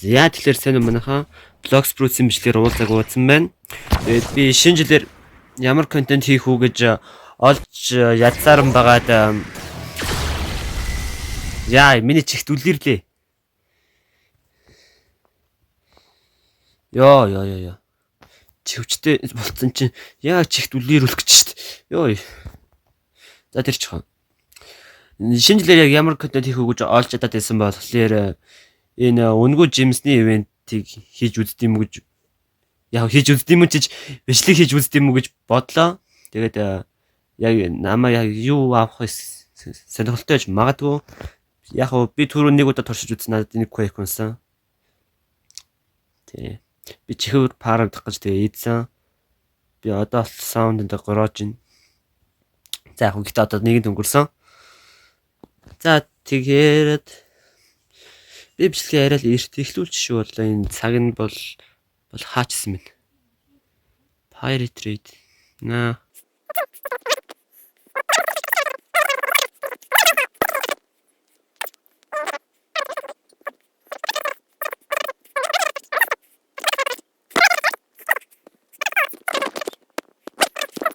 Яа тэгэхээр сайн юм манайхаа Blox Fruits-ийн бичлэгээр уулзааг уудсан байна. Тэгээд би шинэ жилээр ямар контент хийх үү гэж олж ядсаран байгаад яа миний чихт үлээрлээ. Йоо. Чивчтэй болцсон чинь яа чихт үлээрүүлэх гэж штт. Йоо. За тэр чихэн. Шинэ жилээр яг ямар контент хийх үү гэж олж ядаад байсан болохоор энэ өнгөө жимсний ивентийг хийж үздэм юм гэж яг хийж үздэм юм чиж бичлэг хийж үздэм юм гэж бодлоо. Тэгээд яг намаа яг юу авах сонирхолтой гэж магадгүй. Яг би түрүү нэг удаа туршиж үзсэн надад нэг quake унсан. Тий. Би чихээр парагдах гэж тэгээ ийдсэн. Би одоо саунд энэ гороож ин. За яг гэхдээ одоо нэг өнгөрсөн. За тэгээд би бичлэгээ арай л эрт эхлүүлчих шүү болоо энэ цаг нь бол хаачсан минь. Pirate Trade. На.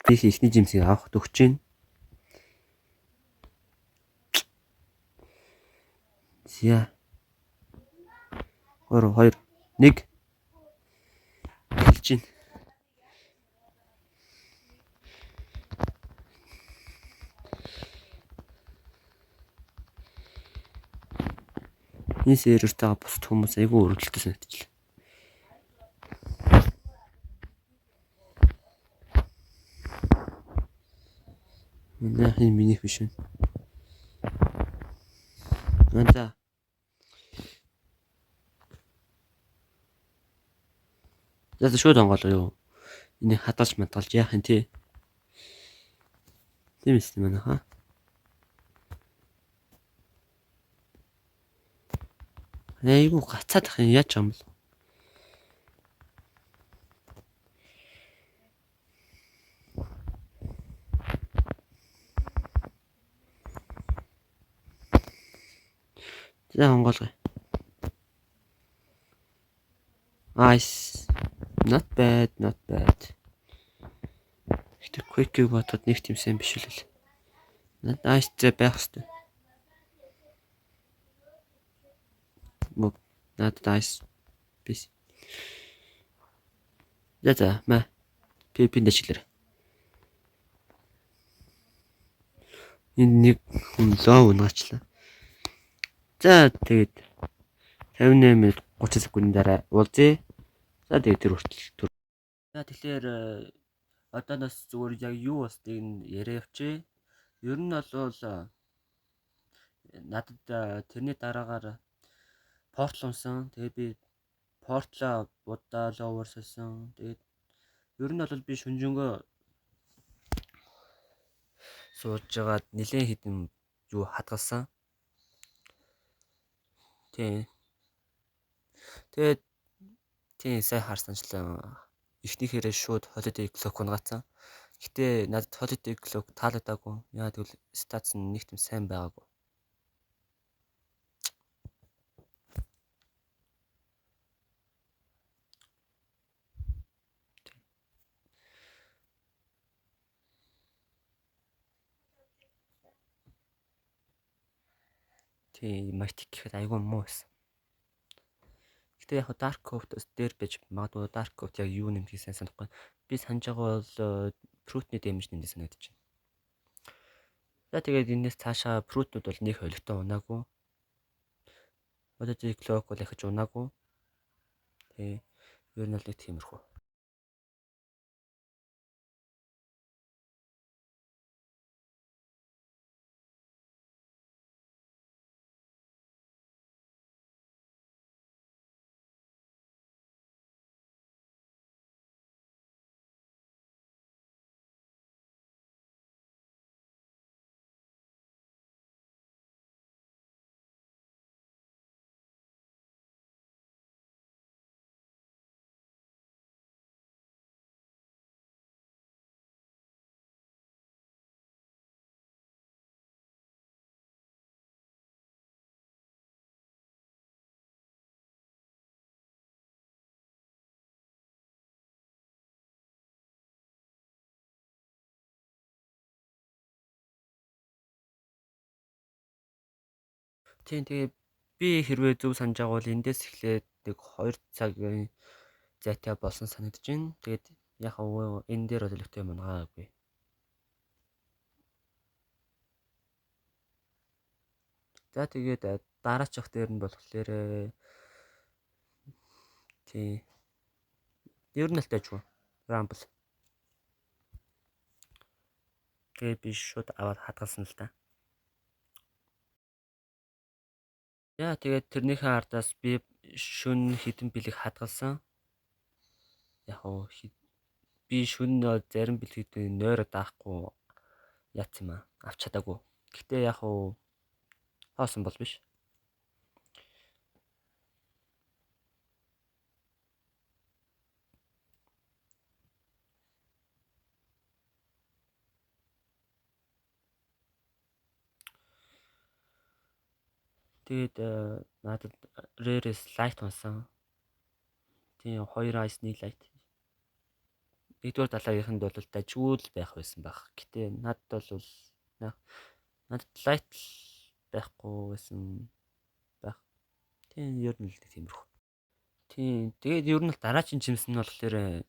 Ихний жимсийг авах өгч чинь. Зя. 3 2 1 хэлж чинь. Энэ сервертэйгээ бусд хүмүүс айгүй өргөдөлтөй санагдчихлаа. Энэ минийх биш үү? За. За шууд онголоо юу? Энийг хадгалж матгалж яах юм те? Тийм ээ манайхаа. Айгу гацаад ах юм яаж юм бол. За онголгоо. Nice. Not bad. Гэтэ quick-ийг бодоход нэг тийм сайн биш л. Nice зэ байх хэвээр. Надад nice биш. За маа. Пипин дэчлэр. Энэ нэг хүн лоо унгаачлаа. За тэгээд 58 минут 30 секундын дараа уулзъя. За тэгээд тэр хүртэл. За тэгэхээр одоо нас зүгээр яг юу болтыг нь яриа явчих. Ер нь бол надад тэрний дараагаар портл унсан. Тэгээд би портлоо будаа ловер салсан. Тэгээд ер нь бол би шүнжэнгөө сууж жагаад нэлээд хитэн юу хадгалсан. Тэгээд сайн харсанчлаа. Эхнийхээрээ шууд holiday clock унгацсан. Гэтэ надад holiday clock таалагдаагүй. Яа тэгвэл статус нь нэг тийм сайн байгаагүй. Magic гэхэд айгүй муу байсан. Гэтэ яг Dark Code-с дээр байж магадгүй Dark Code яг юу нэмдгийг сайн санахгүй. Би санаж байгаа бол Fruit-ний damage нэмдэг санагдаж байна. За тэгээд энэс цаашаа Fruit-нууд бол нэг холигтой унаагүй. Holiday Clock бол ахиж унаагүй. Ер нь бол нэг тиймэрхүү. Тийм тэгээ би хэрвээ зөв санаж байгаа бол эндээс эхлээд нэг 2 цагийн зайтай болсон санагдаж байна. Тэгээд яг энэ дээр бол өлегтэй юм аагүй. За тэгээд дараачих дээр нь болохоор тий. Ер нь л тажгүй. Rumble. Тэгээд би шууд аваад хадгалсан л та. Яа тэгээд тэрнийхээ ардаас би шүн хідэн бэлэг хадгалсан. Яг би шүн зарим бэлгийг нойроо даахгүй яац юм аа. Авч чадаагүй. Гэтэ яг хоосон бол биш. Тэгээд надад Rare-с light унсан. Тийм 2 ice-ний light. Нэгдүгээр далаагийнхэнд бол дажгүй л байх байсан баг. Гэтэ надад бол надад light байхгүй байсан байх. Тийм ер нь л тиймэрхүү. Тийм тэгээд ер нь л дараагийн жимс нь болохоор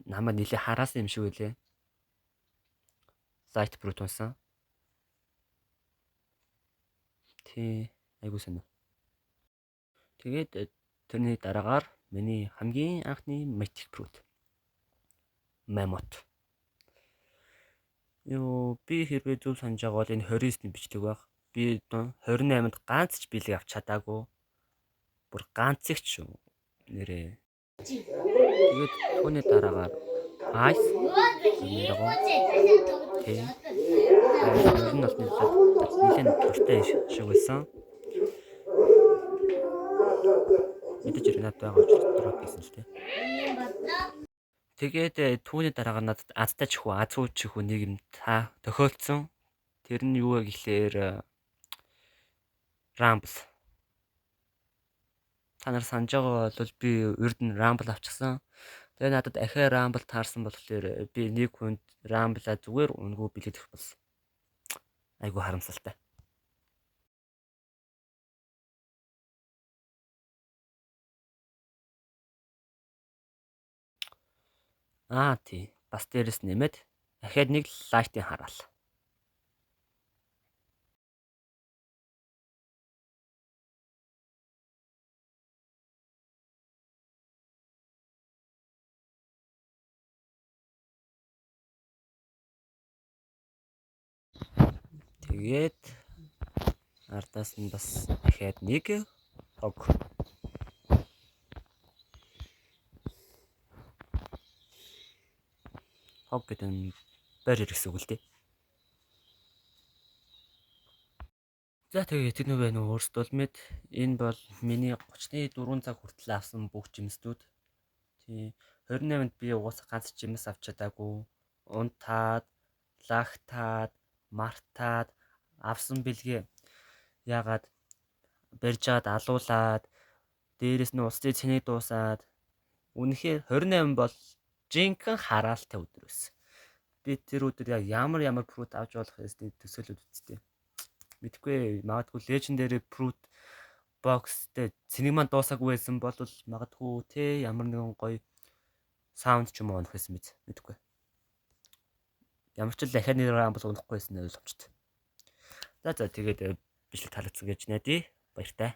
намайг нэлээ хараасан юм шиг үлээ. Light brute унсан. Тийм айгуу сонио. Тэгээд тэрний дараагаар миний хамгийн анхны mythic brute. Mammoth. Би хэрвээ зөв санаж байгаа бол энэ 29-ний бичлэг баг. Би 28-нд ганц ч бэлэг авч чадаагүй. Бүр ганцыг ч нэрээ. Тэгээд түүний дараагаар Ice нэргоо. Тийм. Ер нь бол нэлээд туртай шиг байсан. Мэдээж ирнэ байгаа учраас гэсэн л тийм. Тэгээд түүний дараагаар надад азтай чихүү, азуу чихүү нэг юм тохиолдсон. Тэр нь юу вэ гэхлээр Rumble. Та нар санаж байгаа бол би урд нь Rumble авчихсан. Тэгээ надад ахаа Rumble таарсан болохоор би нэг хүнд Rumble-а зүгээр өнгөө билэгдэх болсон. Айгу харамсалтай. Тий. Бас дээрэс нэмээд ахаад нэг лайтын хараал. Тэгээд ардаас нь бас ахаад нэг хог. Хог гэдэг нь барьер гэсэн үг л дээ. За тэгээд тэд нүвэ нөө өөрсдөө л мэд энэ бол миний 34 цаг хүртэл авсан бүх жимсдүүд. Тий 28-нд би угаасаа ганц жимс авч чадаагүй. Унтаад, лагтаад, мартаад авсан бэлгээ яагаад барьжаад алуулаад дээрэс нь усны цэнийг дуусаад үнэхээр 28 бол жинхэнэ хараалтай өдөр байсан. Би тэр өдөр яг ямар фрут авч болох хэсний төсөөлөд үзтээ. Мэдгүй магадгүй legendary fruit box-тэй цэнийг маань дуусаагүй байсан бол магадгүй те ямар нэгэн гоё саунд ч юм уу унах байсан биз мэдгүй. Ямар ч л дахиад нэр Rumble унахгүй байсан ойлгомжтой. За тэгээд бичлэг таалагдсан гэж найдаа. Баяртай.